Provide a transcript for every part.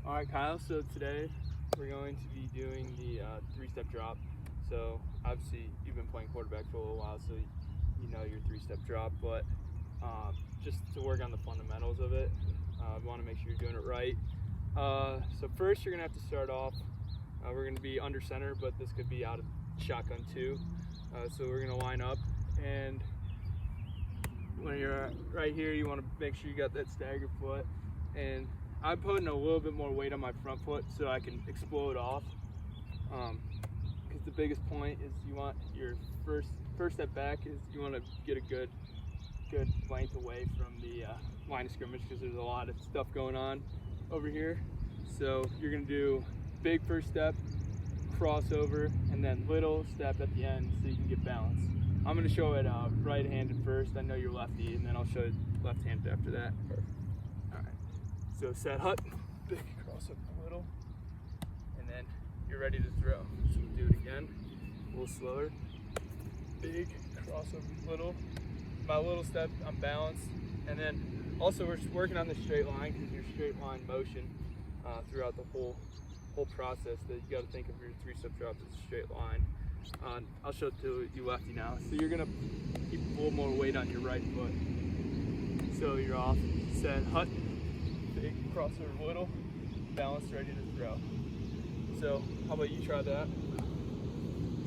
All right, Kyle, so today we're going to be doing the three-step drop. So obviously you've been playing quarterback for a little while, so you know your three-step drop, but just to work on the fundamentals of it, we want to make sure you're doing it right. So first you're going to have to start off, we're going to be under center, but this could be out of shotgun too. So we're going to line up, and when you're right here, you want to make sure you got that stagger foot, and I'm putting a little bit more weight on my front foot so I can explode off. Because the biggest point is you want your first step back is you want to get a good length away from the line of scrimmage, because there's a lot of stuff going on over here. So you're going to do big first step, crossover, and then little step at the end so you can get balance. I'm going to show it right-handed first. I know you're lefty, and then I'll show it left-handed after that. Perfect. All right. So set hut, big crossover, little, and then you're ready to throw. So we'll do it again, a little slower. Big crossover, little. My little step, I'm balanced, and then also we're just working on the straight line, because your straight line motion throughout the whole process, that you got to think of your three-step drop as a straight line. I'll show it to you lefty now. So you're gonna keep a little more weight on your right foot. So you're off, set, hut, big crossover, little, balanced, ready to throw. So how about you try that?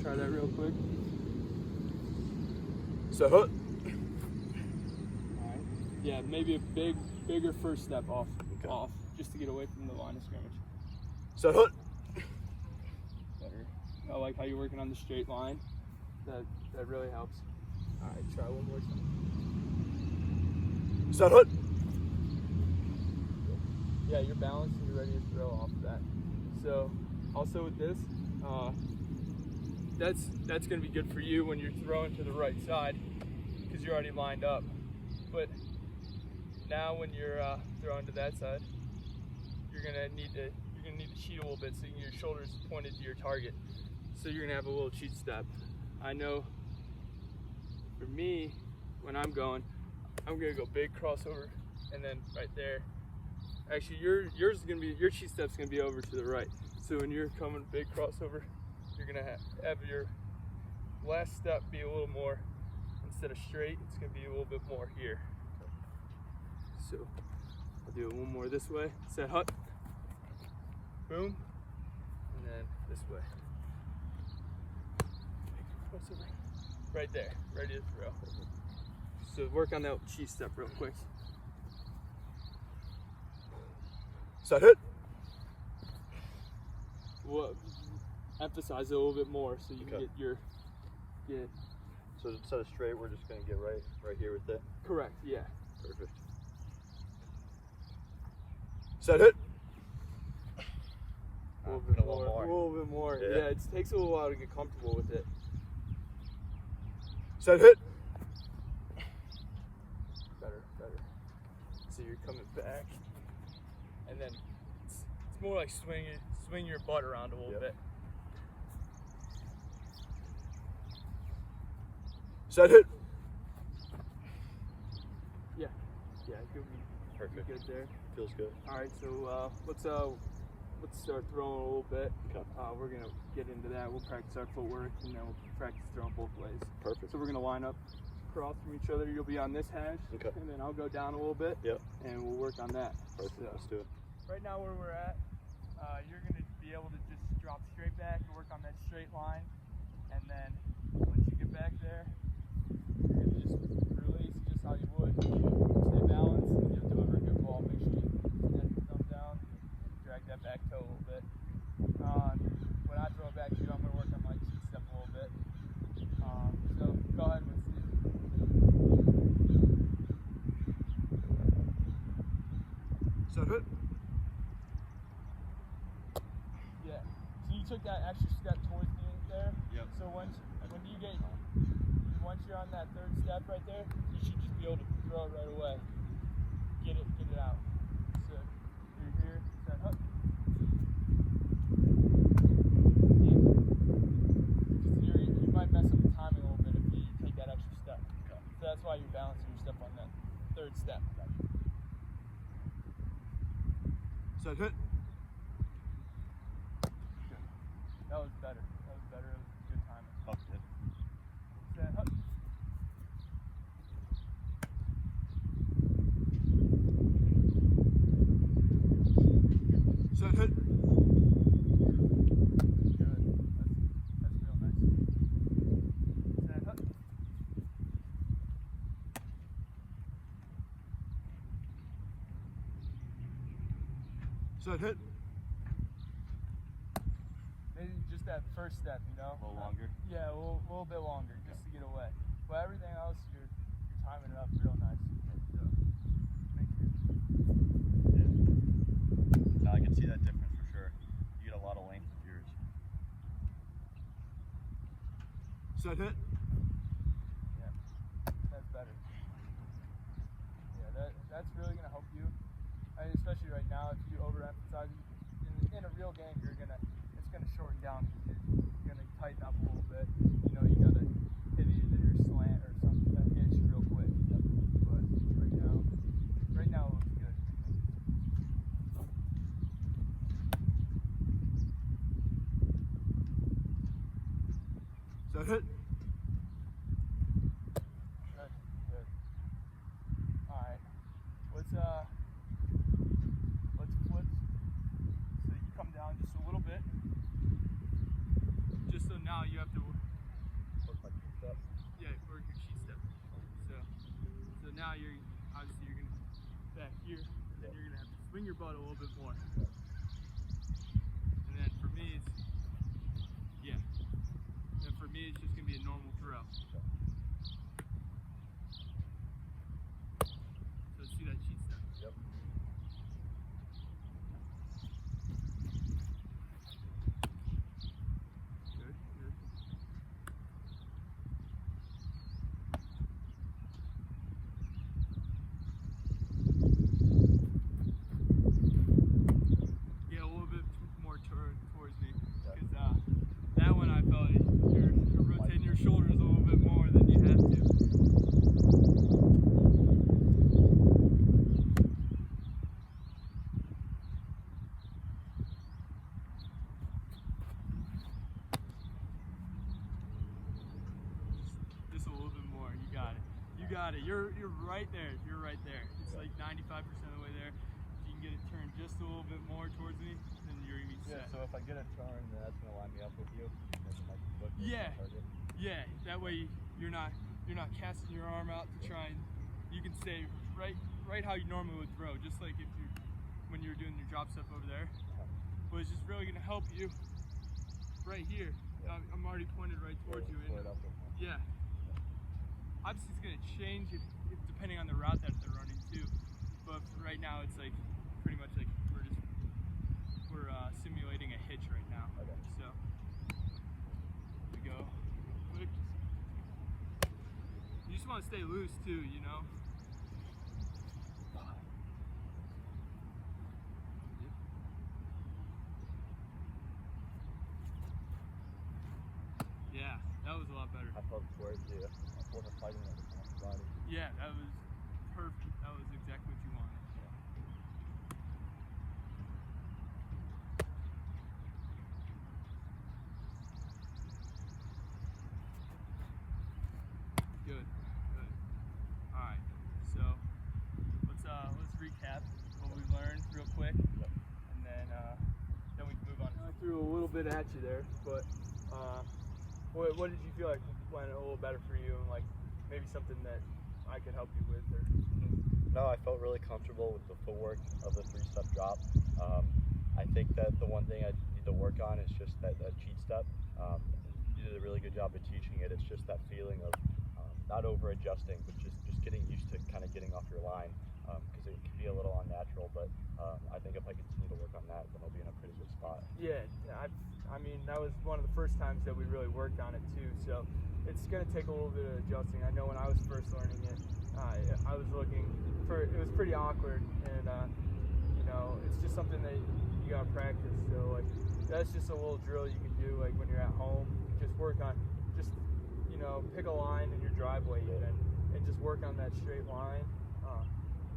Try that real quick. So hut. All right. Yeah, maybe a bigger first step off, just to get away from the line of scrimmage. So hut. Better. I like how you're working on the straight line. That really helps. All right, try one more time. So hut. Yeah, you're balanced and you're ready to throw off of that. So also with this, that's going to be good for you when you're throwing to the right side, because you're already lined up. But now when you're throwing to that side, you're gonna need to cheat a little bit, so your shoulders pointed to your target. So you're gonna have a little cheat step. I know for me, when I'm gonna go big crossover, and then right there. Actually, your cheat step's gonna be over to the right. So when you're coming big crossover, you're gonna have your last step be a little more, instead of straight, it's gonna be a little bit more here. So I'll do it one more this way. Set hut, boom, and then this way. Crossover, right there, ready to throw. So work on that cheat step real quick. Set hit. Well, emphasize it a little bit more so you can get your. So instead of straight, we're just gonna get right here with it. Correct. Yeah. Perfect. Set hit. A little bit more. Yeah. Yeah, it takes a little while to get comfortable with it. Set hit. Better. So you're coming back, and then it's more like swing your butt around a little bit. Set hit. Yeah, good. Perfect. Good there. Feels good. All right, so let's start throwing a little bit. Okay. We're gonna get into that. We'll practice our footwork, and then we'll practice throwing both ways. Perfect. So we're gonna line up across from each other. You'll be on this hash, and then I'll go down a little bit. Yep. And we'll work on that. Perfect. So, Let's do it. right now where we're at, you're gonna be able to just drop straight back and work on that straight line, and then once you get back there, you're gonna just release just how you would. Stay balanced, and you'll deliver a good ball. Make sure you get the thumb down, drag that back toe a little bit. When I throw it back to you, I'm gonna work on my cheat step a little bit. So go ahead and see. So good. Yeah. So you took that extra step towards me there. Yep. So once you're on that third step right there, you should just be able to throw it right away. Get it out. So you're here, set up. Yeah. You might mess up the timing a little bit if you take that extra step. Okay. So that's why you're balancing your step on that third step. Set hit. That was better. That was better. It was good timing. Okay. Set, hut. Set, hit. Good. That's real nice. Set, hut. Set, hit. Maybe just that first step, you know? A little longer. Yeah, a little bit longer, just to get away. But everything else, you're timing it up real nice. So, thank you. Yeah. No, I can see that difference for sure. You get a lot of length with yours. Set, hit. Yeah, that's better. Yeah, that's really gonna help you. I mean, especially right now, if you overemphasize it, in a real game, it's gonna shorten down because you're gonna tighten up a little bit. You know, you gotta hit either your slant or something, a hitch real quick. But right now it looks good. Set, hit. Good, good. All right, let's flip. So you come down just a little bit. Just so now you have to Work my cheat step. work your cheat step. So now you're gonna back here, and then you're gonna have to swing your butt a little bit more. And then for me it's just gonna be a normal throw. So see that cheat step. Yep. Good, good. Yeah, a little bit more towards me, because that one I felt you're rotating your shoulders a little bit more than you have to. Just a little bit more. You got it. You got it. You're right there. You're right there. It's like 95% of the way there. If you can get it turned just a little bit more towards me, then you're gonna be Yeah, set. so if I get a turn, then that's going to line me up with you. And then I can look at Yeah. my target. Yeah, that way you're not casting your arm out to try and you can stay right how you normally would throw, just like when you're doing your drop step over there. But it's just really gonna help you right here. Yeah. I'm already pointed right towards you. Pull it up with me. Yeah. Obviously it's gonna change if depending on the route that they're running too. But right now it's like pretty much like we're simulating a hitch right now. Okay. So we go. Quick. You just want to stay loose too, you know. Yeah, that was a lot better. I felt squared too. I wasn't fighting at the top of the body. Yeah, that was perfect. That was exactly what you wanted. Good, good. All right, so let's recap what we learned real quick, and then we can move on. I threw a little bit at you there, but what did you feel like went a little better for you, and like maybe something that I could help you with, or? No, I felt really comfortable with the footwork of the three-step drop. I think that the one thing I need to work on is just that cheat step. You did a really good job of teaching it. It's just that feeling of not over-adjusting, but just getting used to kind of getting off your line, because it can be a little unnatural, but I think if I continue to work on that, then I'll be in a pretty good spot. Yeah, I mean, that was one of the first times that we really worked on it too, so it's going to take a little bit of adjusting. I know when I was first learning it, I was looking for, it was pretty awkward, and you know, it's just something that you got to practice. So like, that's just a little drill you can do like when you're at home. Just work on, you know, pick a line in your driveway even, and just work on that straight line.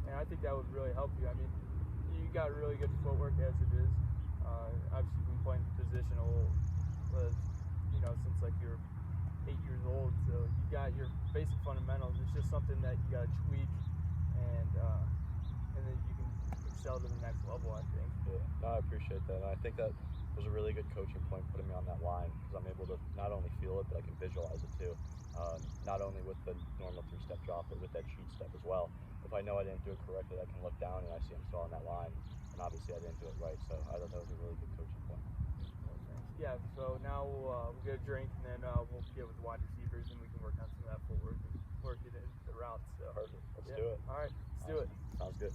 And I think that would really help you. I mean, you got really good footwork as it is. Obviously, been playing the position a like you were 8 years old. So you got your basic fundamentals. It's just something that you got to tweak, and then you can excel to the next level, I think. Yeah, no, I appreciate that. And I think that was a really good coaching point, putting me on that line, because I'm able to not only feel it, but I can visualize it too. Not only with the normal three-step drop, but with that cheat step as well. If I know I didn't do it correctly, I can look down and I see I'm still on that line, and obviously I didn't do it right. So I thought that was a really good coaching point. Well, thanks. Yeah, so now we'll get a drink, and then we'll get with the wide receivers, and we can work on some of that footwork and work it into the routes. So Perfect. Let's yeah. do it. All right, let's do it. Sounds good.